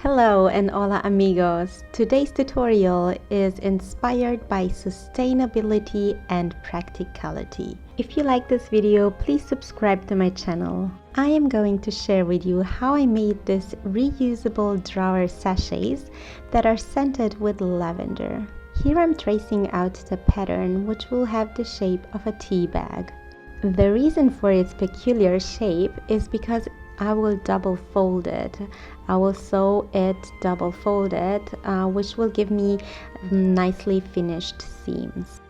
Hello and hola amigos! Today's tutorial is inspired by sustainability and practicality. If you like this video, please subscribe to my channel. I am going to share with you how I made this reusable drawer sachets that are scented with lavender. Here I'm tracing out the pattern, which will have the shape of a tea bag. The reason for its peculiar shape is because I will double fold it. I will sew it double folded, which will give me nicely finished seams.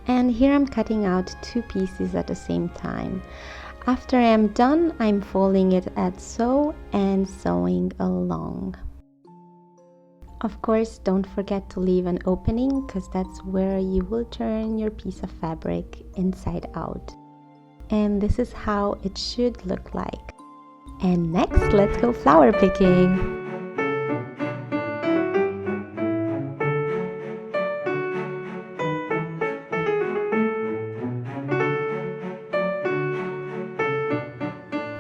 And here I'm cutting out two pieces at the same time. After I am done, I'm folding it at sew and sewing along. Of course, don't forget to leave an opening, because that's where you will turn your piece of fabric inside out. And this is how it should look like. And next, let's go flower picking.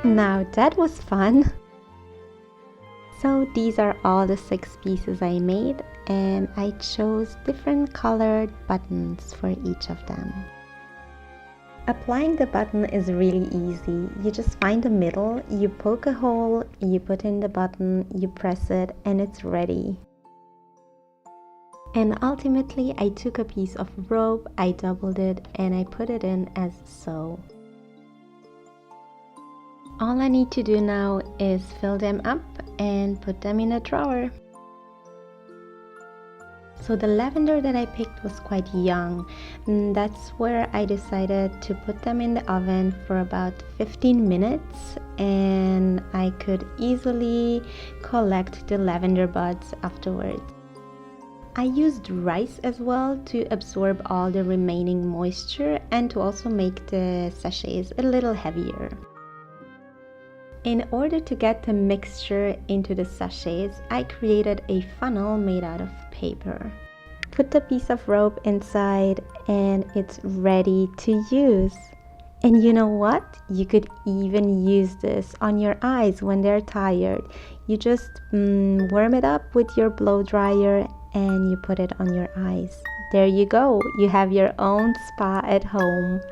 Now that was fun. So these are all the 6 pieces I made, and I chose different colored buttons for each of them. Applying the button is really easy. You just find the middle, you poke a hole, you put in the button, you press it, and it's ready. And ultimately, I took a piece of rope, I doubled it, and I put it in as so. All I need to do now is fill them up and put them in a drawer. So the lavender that I picked was quite young, and that's where I decided to put them in the oven for about 15 minutes, and I could easily collect the lavender buds afterwards. I used rice as well to absorb all the remaining moisture and to also make the sachets a little heavier. In order to get the mixture into the sachets, I created a funnel made out of paper. Put the piece of rope inside and it's ready to use. And you know what? You could even use this on your eyes when they're tired. You just warm it up with your blow dryer and you put it on your eyes. There you go. You have your own spa at home.